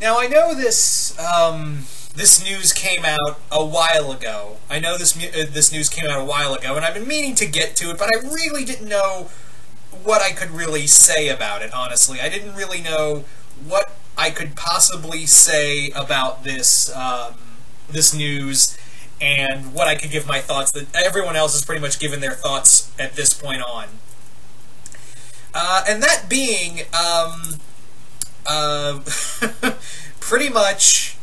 Now, I know this news came out a while ago. I know this news came out a while ago, and I've been meaning to get to it, but I really didn't know what I could really say about it, honestly. I didn't really know what I could possibly say about this, this news, and what I could give my thoughts, that everyone else has pretty much given their thoughts at this point on. And that being, pretty much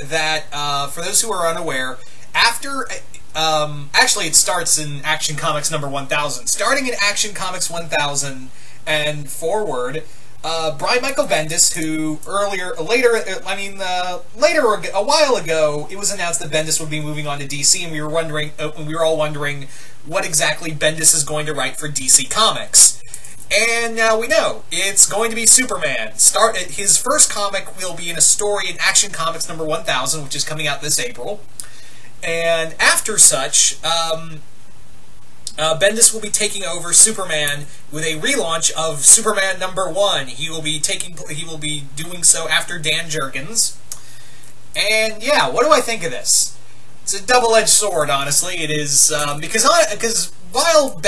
that, for those who are unaware, after, actually it starts in Action Comics number 1000. Starting in Action Comics 1000 and forward, Brian Michael Bendis, who later, a while ago, it was announced that Bendis would be moving on to DC, and we were all wondering what exactly Bendis is going to write for DC Comics. And now we know, it's going to be Superman. His first comic will be in a story in Action Comics number 1000, which is coming out this April. And after such, Bendis will be taking over Superman with a relaunch of Superman number 1. He will be doing so after Dan Jurgens. And yeah, what do I think of this? It's a double-edged sword, honestly. It is, because while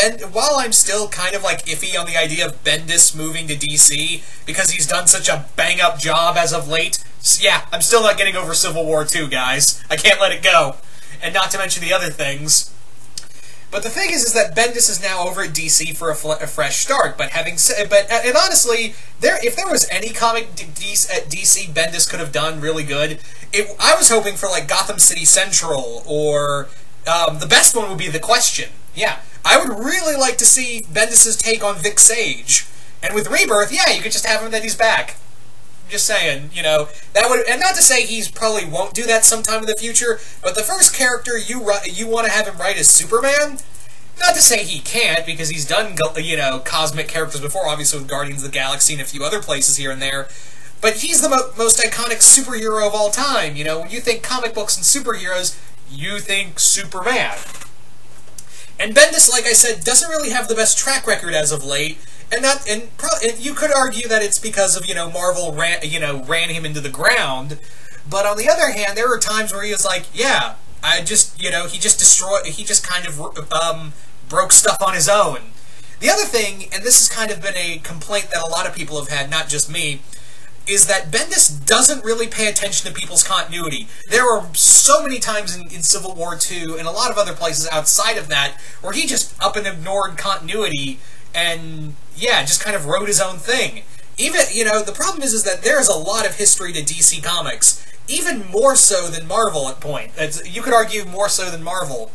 I'm still kind of like iffy on the idea of Bendis moving to DC because he's done such a bang-up job as of late, yeah, I'm still not getting over Civil War 2, guys. I can't let it go. And not to mention the other things. But the thing is that Bendis is now over at DC for a fresh start. But and honestly, if there was any comic at DC Bendis could have done really good, I was hoping for like Gotham City Central, or the best one would be The Question. Yeah, I would really like to see Bendis' take on Vic Sage. And with Rebirth, yeah, you could just have him that he's back. Just saying, you know, that would, and not to say he's probably won't do that sometime in the future, but the first character you want to have him write is Superman. Not to say he can't, because he's done, you know, cosmic characters before, obviously with Guardians of the Galaxy and a few other places here and there. But he's the most iconic superhero of all time. You know, when you think comic books and superheroes, you think Superman. And Bendis, like I said, doesn't really have the best track record as of late. And you could argue that it's because of, you know, Marvel ran him into the ground. But on the other hand, there are times where he was like, yeah, he just kind of broke stuff on his own. The other thing, and this has kind of been a complaint that a lot of people have had, not just me, is that Bendis doesn't really pay attention to people's continuity. There are so many times in Civil War 2 and a lot of other places outside of that where he just up and ignored continuity and, yeah, just kind of wrote his own thing. Even, you know, the problem is that there's a lot of history to DC Comics, even more so than Marvel at point. You could argue more so than Marvel.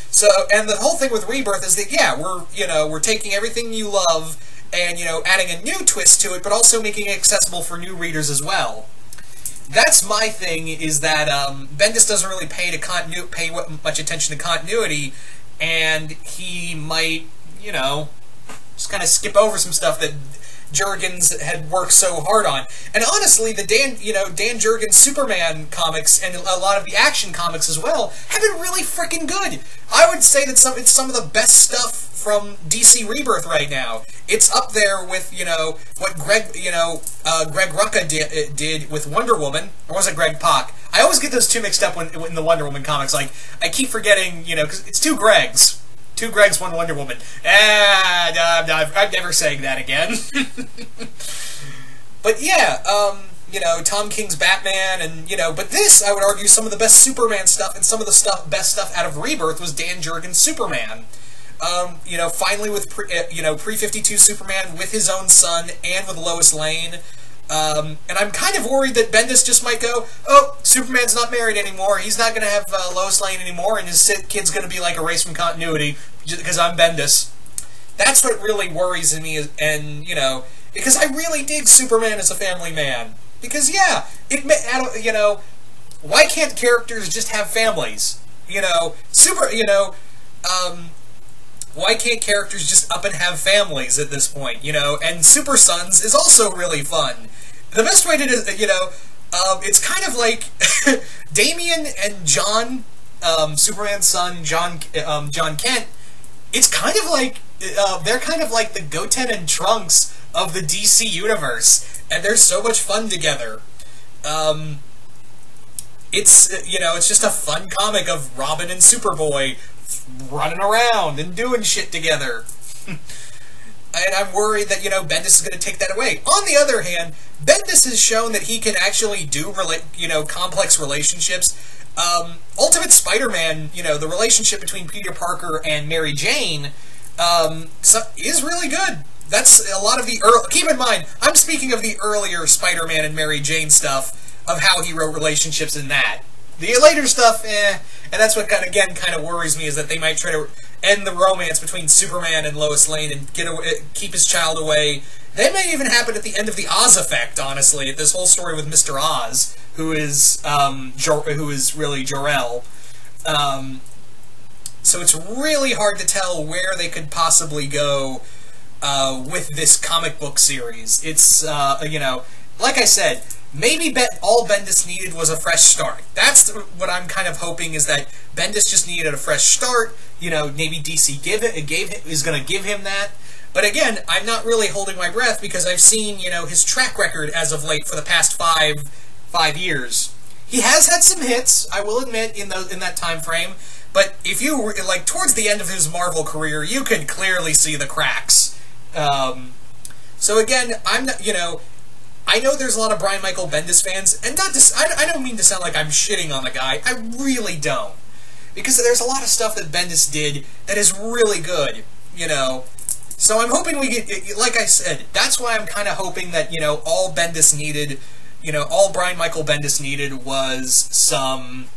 So, and the whole thing with Rebirth is that, yeah, we're taking everything you love and, you know, adding a new twist to it, but also making it accessible for new readers as well. That's my thing, is that Bendis doesn't really pay much attention to continuity, and he might, you know, just kind of skip over some stuff that Jurgens had worked so hard on. And honestly, the Dan Jurgens Superman comics and a lot of the Action Comics as well have been really freaking good. I would say that it's some of the best stuff from DC Rebirth right now. It's up there with, you know, what Greg Rucka did with Wonder Woman, or was it Greg Pak? I always get those two mixed up in the Wonder Woman comics. Like, I keep forgetting, you know, because it's two Gregs. Two Gregs, one Wonder Woman. I'm never saying that again. But yeah, you know, Tom King's Batman, and, you know, but this, I would argue, some of the best Superman stuff and some of the best stuff out of Rebirth was Dan Jurgens' Superman. You know, finally with pre-52 Superman with his own son and with Lois Lane. And I'm kind of worried that Bendis just might go, oh, Superman's not married anymore, he's not going to have Lois Lane anymore, and his kid's going to be like erased from continuity because I'm Bendis. That's what really worries me, and, you know, because I really dig Superman as a family man. Because, yeah, you know, why can't characters just have families? You know, why can't characters just up and have families at this point, you know? And Super Sons is also really fun. The best way to do, you know, it's kind of like Damian and John, Superman's son, John Kent. It's kind of like, they're kind of like the Goten and Trunks of the DC universe, and they're so much fun together. It's, you know, it's just a fun comic of Robin and Superboy running around and doing shit together. And I'm worried that, you know, Bendis is going to take that away. On the other hand, Bendis has shown that he can actually do, complex relationships. Ultimate Spider-Man, you know, the relationship between Peter Parker and Mary Jane, is really good. That's a lot of the keep in mind, I'm speaking of the earlier Spider-Man and Mary Jane stuff, of how he wrote relationships in that. The later stuff, and that's what kind of worries me, is that they might try to end the romance between Superman and Lois Lane and keep his child away. That may even happen at the end of the Oz Effect, honestly, this whole story with Mr. Oz, who is really Jor-El. So it's really hard to tell where they could possibly go with this comic book series. It's, you know, like I said, maybe all Bendis needed was a fresh start. That's what I'm kind of hoping, is that Bendis just needed a fresh start. You know, maybe DC is going to give him that. But again, I'm not really holding my breath, because I've seen, you know, his track record as of late for the past five years. He has had some hits, I will admit, in that time frame. But if you were, like, towards the end of his Marvel career, you can clearly see the cracks. So again, I'm not, you know, I know there's a lot of Brian Michael Bendis fans, and I don't mean to sound like I'm shitting on the guy. I really don't. Because there's a lot of stuff that Bendis did that is really good, you know. So I'm hoping we get, like I said, that's why I'm kind of hoping that, you know, all Bendis needed, you know, all Brian Michael Bendis needed was some,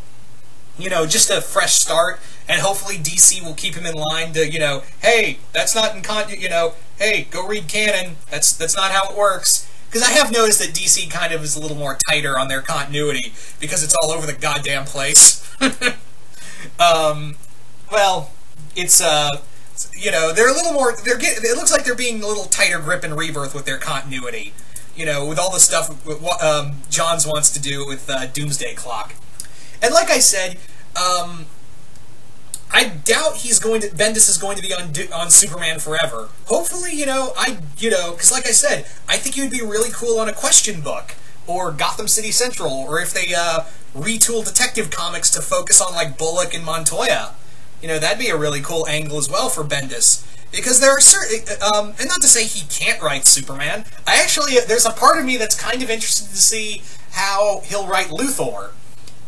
you know, just a fresh start, and hopefully DC will keep him in line to, you know, hey, that's not in you know, hey, go read canon, that's not how it works. Because I have noticed that DC kind of is a little more tighter on their continuity, because it's all over the goddamn place. Well, it's, you know, they're a little more, it looks like they're being a little tighter grip in Rebirth with their continuity. You know, with all the stuff Johns wants to do with Doomsday Clock. And like I said, I doubt Bendis is going to be on Superman forever. Hopefully, you know, because like I said, I think it would be really cool on a Question book, or Gotham City Central, or if they retool Detective Comics to focus on, like, Bullock and Montoya. You know, that'd be a really cool angle as well for Bendis. Because there are certain, and not to say he can't write Superman, there's a part of me that's kind of interested to see how he'll write Luthor.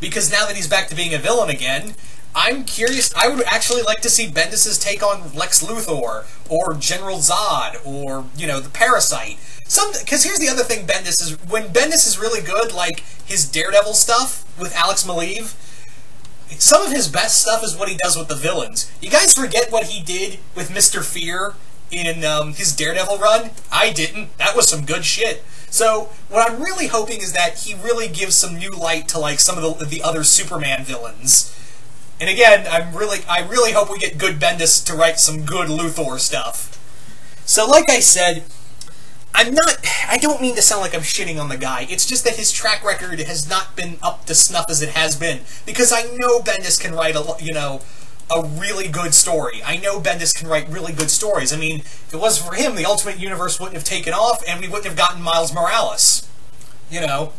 Because now that he's back to being a villain again, I'm curious. I would actually like to see Bendis' take on Lex Luthor, or General Zod, or, you know, the Parasite. Because here's the other thing when Bendis is really good, like his Daredevil stuff with Alex Maleev, some of his best stuff is what he does with the villains. You guys forget what he did with Mr. Fear in his Daredevil run? I didn't. That was some good shit. So, what I'm really hoping is that he really gives some new light to, like, some of the other Superman villains. And again, I really hope we get good Bendis to write some good Luthor stuff. So, like I said, I don't mean to sound like I'm shitting on the guy. It's just that his track record has not been up to snuff as it has been. Because I know Bendis can write a really good story. I know Bendis can write really good stories. I mean, if it wasn't for him, the Ultimate Universe wouldn't have taken off, and we wouldn't have gotten Miles Morales. You know,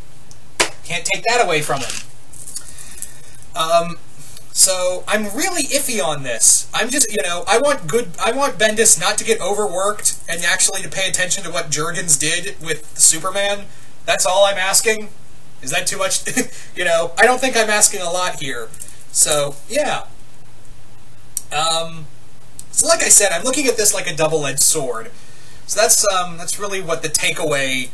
can't take that away from him. So I'm really iffy on this. I'm just, you know, I want Bendis not to get overworked and actually to pay attention to what Jurgens did with Superman. That's all I'm asking. Is that too much? You know, I don't think I'm asking a lot here. So, yeah. So like I said, I'm looking at this like a double-edged sword. So that's really what the takeaway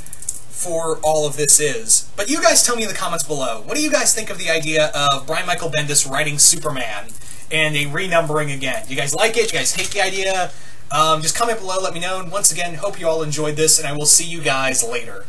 for all of this is. But you guys tell me in the comments below, what do you guys think of the idea of Brian Michael Bendis writing Superman and a renumbering again? Do you guys like it? Do you guys hate the idea? Just comment below, let me know. And once again, hope you all enjoyed this, and I will see you guys later.